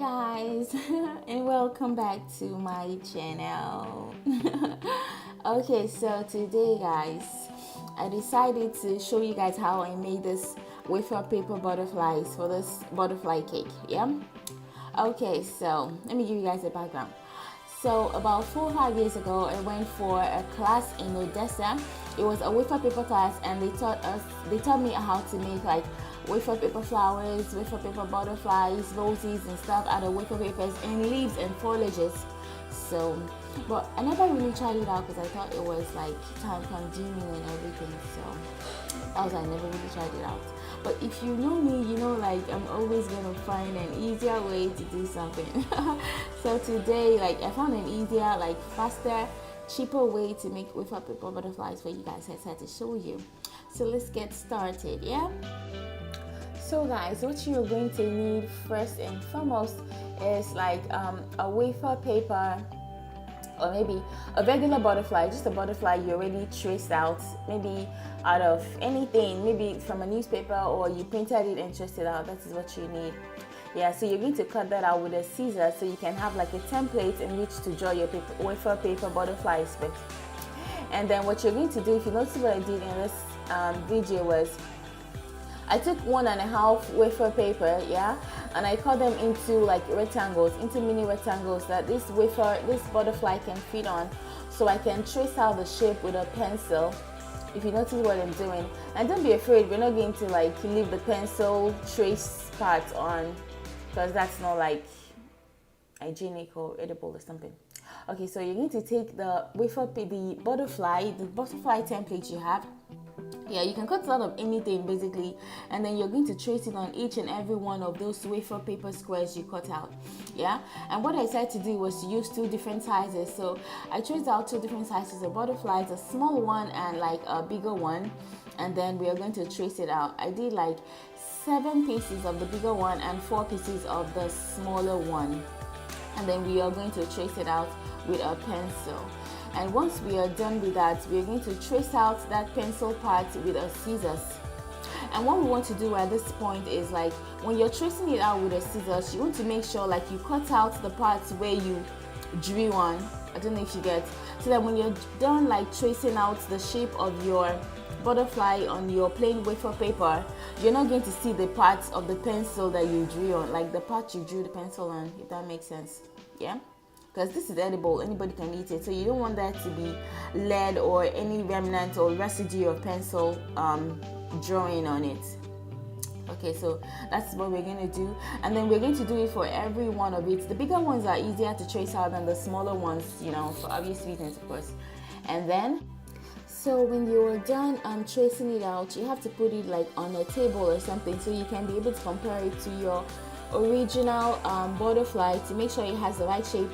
guys and welcome back to my channel. Okay, so today guys I decided to show you guys how I made this wafer paper butterflies for this butterfly cake. Yeah, okay, so let me give you guys a background. So about 4 or 5 years ago I went for a class in Odessa. It was a wafer paper class, and they taught me how to make like wafer paper flowers, wafer paper butterflies, roses and stuff out of wafer papers and leaves and foliages. So, but I never really tried it out because I thought it was like time consuming and everything. So I never really tried it out. But if you know me, you know like I'm always gonna find an easier way to do something. So today, like I found an easier, like faster, cheaper way to make wafer paper butterflies for you guys. I decided to show you. So let's get started. Yeah. So guys, what you're going to need first and foremost is like a wafer paper, or maybe a regular butterfly, just a butterfly you already traced out, maybe out of anything, maybe from a newspaper, or you printed it and traced it out. That is what you need. Yeah, so you're going to cut that out with a scissors so you can have like a template in which to draw your wafer paper butterflies with. And then what you're going to do, if you notice what I did in this video, was I took 1.5 wafer paper, yeah, and I cut them into like rectangles, into mini rectangles that this butterfly can fit on, so I can trace out the shape with a pencil. If you notice what I'm doing, and don't be afraid, we're not going to like leave the pencil trace part on, because that's not like hygienic or edible or something. Okay, so you're going to take the butterfly template you have. Yeah, you can cut it out of anything basically, and then you're going to trace it on each and every one of those wafer paper squares you cut out. Yeah, and what I decided to do was to use 2 different sizes. So I traced out 2 different sizes of butterflies, a small one and like a bigger one, and then we are going to trace it out. I did like 7 pieces of the bigger one and 4 pieces of the smaller one, and then we are going to trace it out with a pencil. And once we are done with that, we are going to trace out that pencil part with a scissors. And what we want to do at this point is, like, when you're tracing it out with a scissors, you want to make sure like you cut out the parts where you drew on. I don't know if you get, so that when you're done like tracing out the shape of your butterfly on your plain wafer paper, you're not going to see the parts of the pencil that you drew on, like the part you drew the pencil on, if that makes sense. Yeah, because this is edible, anybody can eat it, so you don't want there to be lead or any remnant or residue of pencil drawing on it. Okay, so that's what we're going to do, and then we're going to do it for every one of it. The bigger ones are easier to trace out than the smaller ones, you know, for obvious reasons, of course. And then, so when you're done tracing it out, you have to put it like on a table or something, so you can be able to compare it to your original butterfly to make sure it has the right shape.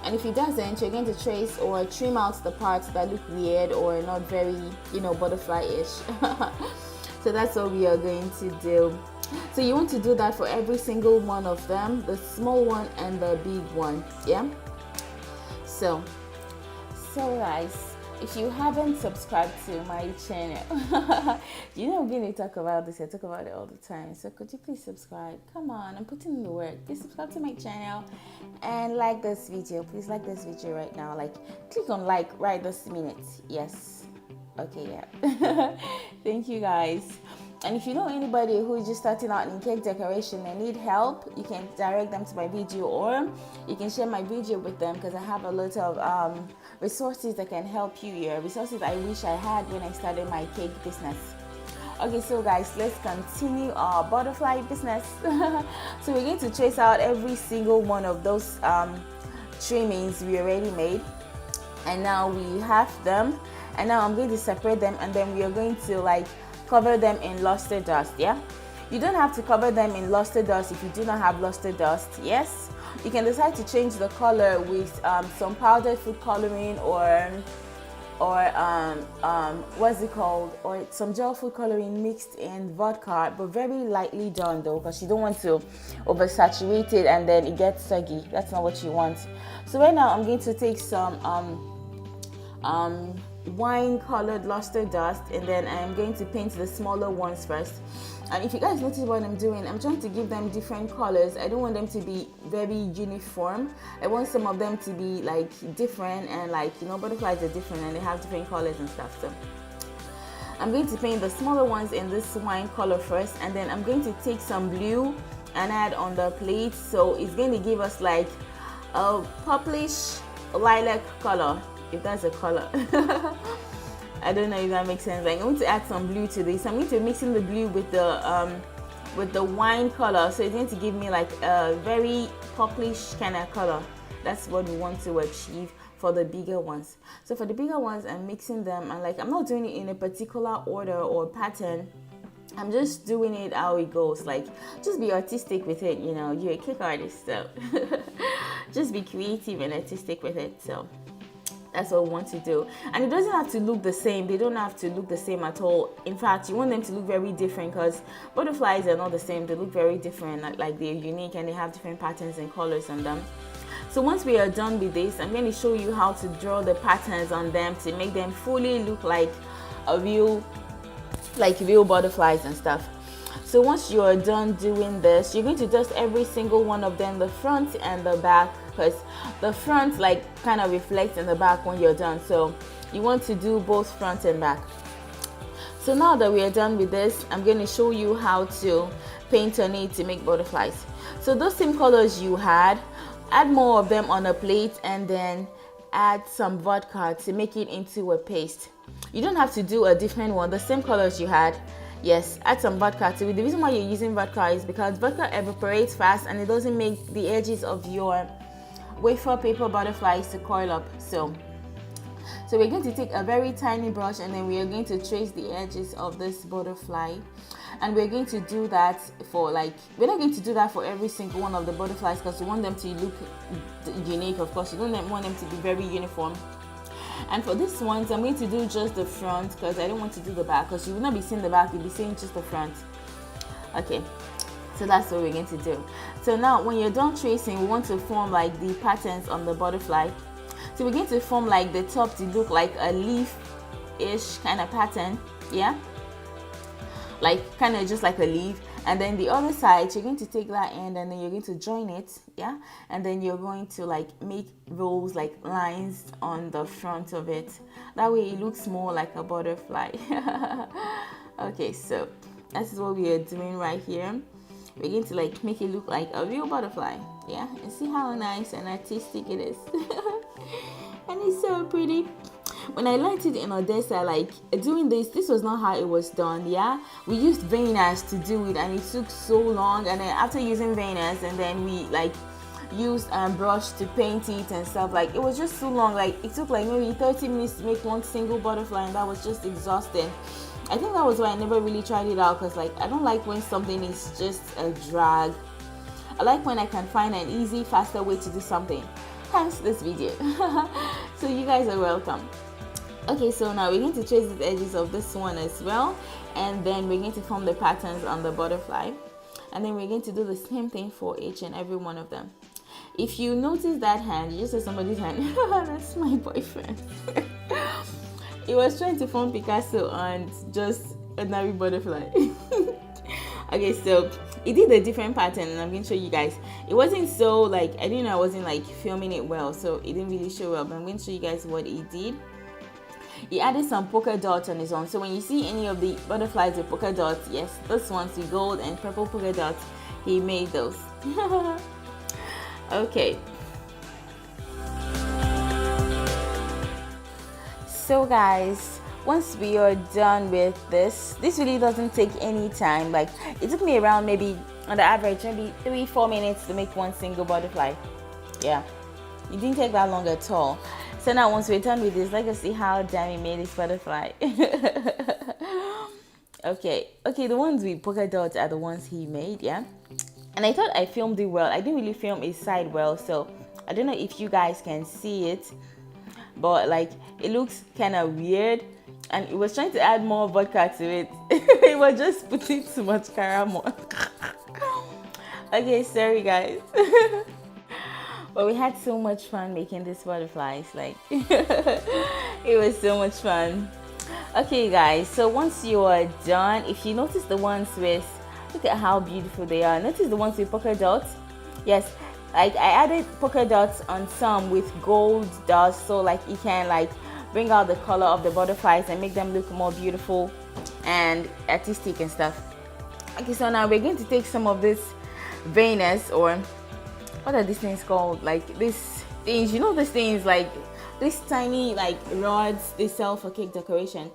And if it doesn't, you're going to trace or trim out the parts that look weird or not very, you know, butterfly-ish. So that's what we are going to do. So you want to do that for every single one of them, the small one and the big one. Yeah, so guys, if you haven't subscribed to my channel, you know I'm going to talk about this. I talk about it all the time. So could you please subscribe? Come on, I'm putting in the work. Please subscribe to my channel and like this video. Please like this video right now. Like, click on like right this minute. Yes. Okay, yeah. Thank you guys. And if you know anybody who is just starting out in cake decoration and need help, you can direct them to my video, or you can share my video with them, because I have a lot of resources that can help you here. Resources I wish I had when I started my cake business. Okay, so guys, let's continue our butterfly business. So we're going to trace out every single one of those trimmings we already made, and now we have them, and now I'm going to separate them, and then we are going to like cover them in luster dust. Yeah, you don't have to cover them in luster dust if you do not have luster dust. Yes, you can decide to change the color with some powdered food coloring, or what's it called, or some gel food coloring mixed in vodka, but very lightly done though, because you don't want to oversaturate it and then it gets soggy. That's not what you want. So right now I'm going to take some wine colored luster dust, and then I'm going to paint the smaller ones first. And if you guys notice what I'm doing, I'm trying to give them different colors. I don't want them to be very uniform. I want some of them to be like different, and like, you know, butterflies are different and they have different colors and stuff. So I'm going to paint the smaller ones in this wine color first, and then I'm going to take some blue and add on the plate. So it's going to give us like a purplish lilac color, if that's a color. I don't know if that makes sense. I'm going to add some blue to this. I'm going to mix in the blue with the wine color, so it's going to give me like a very purplish kind of color. That's what we want to achieve for the bigger ones. So for the bigger ones, I'm mixing them, and like I'm not doing it in a particular order or pattern. I'm just doing it how it goes. Like, just be artistic with it, you know. You're a cake artist, so just be creative and artistic with it. So that's what we want to do. And it doesn't have to look the same. They don't have to look the same at all. In fact, you want them to look very different, because butterflies are not the same. They look very different, like they're unique and they have different patterns and colors on them. So once we are done with this, I'm going to show you how to draw the patterns on them to make them fully look like real butterflies and stuff. So once you are done doing this, you're going to dust every single one of them, the front and the back, because the front like kind of reflects in the back when you're done. So you want to do both front and back. So now that we are done with this, I'm going to show you how to paint on it to make butterflies. So those same colors you had, add more of them on a plate, and then add some vodka to make it into a paste. You don't have to do a different one, the same colors you had. Yes, add some vodka to it. The reason why you're using vodka is because vodka evaporates fast and it doesn't make the edges of your wafer paper butterflies to coil up. So we're going to take a very tiny brush, and then we are going to trace the edges of this butterfly. And we're going to do that for we're not going to do that for every single one of the butterflies, because we want them to look unique. Of course, you don't want them to be very uniform. And for this one, I'm going to do just the front, because I don't want to do the back, because you will not be seeing the back, you'll be seeing just the front. Okay, so that's what we're going to do. So now when you're done tracing, we want to form like the patterns on the butterfly. So we're going to form like the top to look like a leaf-ish kind of pattern, yeah, like kind of just like a leaf. And then the other side, you're going to take that end and then you're going to join it, yeah, and then you're going to like make rows, like lines on the front of it. That way it looks more like a butterfly. Okay, so this is what we are doing right here. We're going to like make it look like a real butterfly, yeah, and see how nice and artistic it is. And it's so pretty. When I learned it in Odessa, like doing this was not how it was done, yeah. We used veiners to do it, and it took so long. And then after using veiners, and then we like used brush to paint it and stuff, like it was just so long. Like it took like maybe 30 minutes to make one single butterfly, and that was just exhausting. I think that was why I never really tried it out, because like I don't like when something is just a drag. I like when I can find an easy, faster way to do something. Hence this video. So you guys are welcome. Okay, so now we're going to trace the edges of this one as well, and then we're going to form the patterns on the butterfly, and then we're going to do the same thing for each and every one of them. If you notice that hand, you just saw somebody's hand. That's my boyfriend. He was trying to form Picasso on just ordinary butterfly. Okay, so he did a different pattern, and I'm going to show you guys. It wasn't so like, I didn't know I wasn't like filming it well, so it didn't really show well, but I'm going to show you guys what he did. He added some polka dots on his own. So when you see any of the butterflies with polka dots, yes, this one's with gold and purple polka dots, he made those. Okay. So guys, once we are done with this really doesn't take any time. Like it took me around maybe on the average maybe 3-4 minutes to make one single butterfly. Yeah, it didn't take that long at all. So now once we're done with this, let's see how Danny made this butterfly. Okay, the ones with polka dots are the ones he made, yeah. And I thought I filmed it well. I didn't really film his side well, so I don't know if you guys can see it, but like it looks kind of weird, and it was trying to add more vodka to it. It was just putting too much caramel. Okay, sorry guys. But we had so much fun making these butterflies. Like, it was so much fun. Okay, guys. So once you are done, if you notice the ones with, look at how beautiful they are. Notice the ones with polka dots. Yes, like I added polka dots on some with gold dots, so like you can like bring out the color of the butterflies and make them look more beautiful and artistic and stuff. Okay, so now we're going to take some of this veiners, or what are these things called? Like these things, you know, these things like these tiny like rods they sell for cake decoration.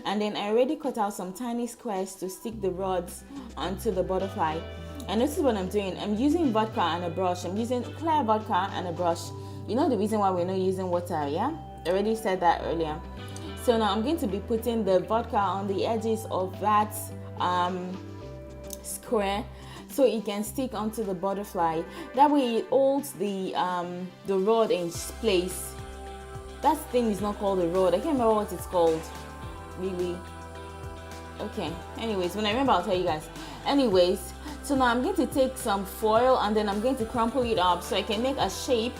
And then I already cut out some tiny squares to stick the rods onto the butterfly. And this is what I'm doing. I'm using vodka and a brush. I'm using clear vodka and a brush. You know the reason why we're not using water, yeah? I already said that earlier. So now I'm going to be putting the vodka on the edges of that square, so it can stick onto the butterfly. That way it holds the rod in place. That thing is not called a rod. I can't remember what it's called. Really? Okay. Anyways, when I remember, I'll tell you guys. Anyways, so now I'm going to take some foil and then I'm going to crumple it up so I can make a shape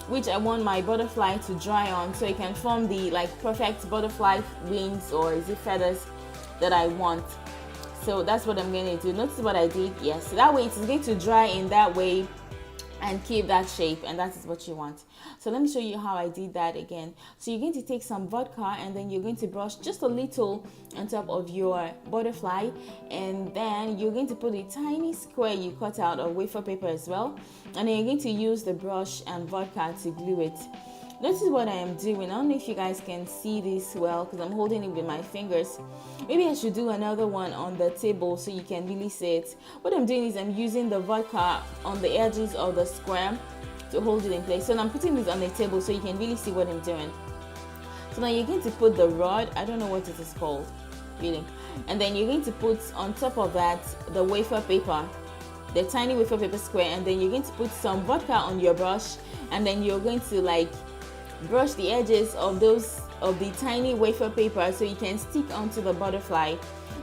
which I want my butterfly to dry on, so it can form the like perfect butterfly wings, or is it feathers, that I want. So that's what I'm going to do. Notice what I did. Yes, so that way it's going to dry in that way and keep that shape, and that is what you want. So let me show you how I did that again. So you're going to take some vodka and then you're going to brush just a little on top of your butterfly, and then you're going to put a tiny square you cut out of wafer paper as well, and then you're going to use the brush and vodka to glue it. This is what I am doing. I don't know if you guys can see this well because I'm holding it with my fingers. Maybe I should do another one on the table so you can really see it. What I'm doing is I'm using the vodka on the edges of the square to hold it in place. So now I'm putting this on the table so you can really see what I'm doing. So now you're going to put the rod, I don't know what it is called, really. And then you're going to put on top of that the wafer paper, the tiny wafer paper square, and then you're going to put some vodka on your brush, and then you're going to like brush the edges of the tiny wafer paper so you can stick onto the butterfly.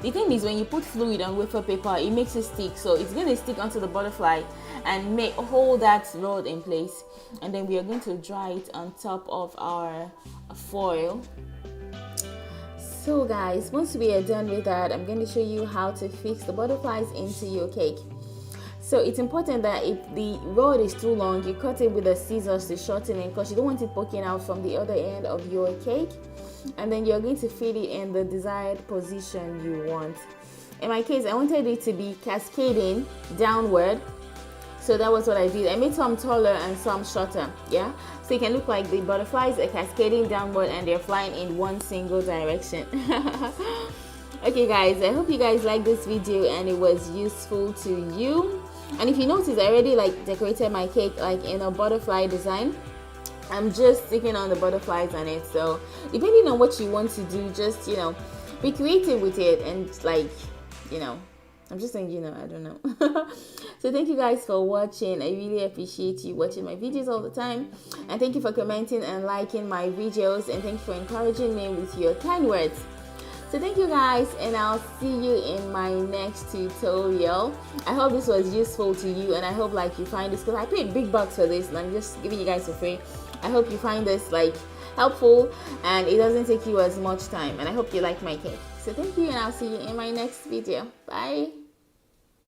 The thing is, when you put fluid on wafer paper, it makes it stick, so it's going to stick onto the butterfly and hold that rod in place. And then we are going to dry it on top of our foil. So guys, once we are done with that, I'm going to show you how to fix the butterflies into your cake. So it's important that if the rod is too long, you cut it with the scissors to shorten it, because you don't want it poking out from the other end of your cake. And then you're going to fit it in the desired position you want. In my case, I wanted it to be cascading downward, so that was what I did. I made some taller and some shorter, yeah, so it can look like the butterflies are cascading downward and they're flying in one single direction. Okay guys, I hope you guys like this video and it was useful to you. And if you notice, I already like decorated my cake like in a butterfly design. I'm just sticking on the butterflies on it. So depending on what you want to do, just, you know, be creative with it, and like, you know, I'm just saying, you know, I don't know. So thank you guys for watching. I really appreciate you watching my videos all the time, and thank you for commenting and liking my videos, and thank you for encouraging me with your kind words. So thank you guys, and I'll see you in my next tutorial. I hope this was useful to you, and I hope like you find this, because I paid big bucks for this and I'm just giving you guys for free. I hope you find this like helpful and it doesn't take you as much time, and I hope you like my cake. So thank you, and I'll see you in my next video. Bye.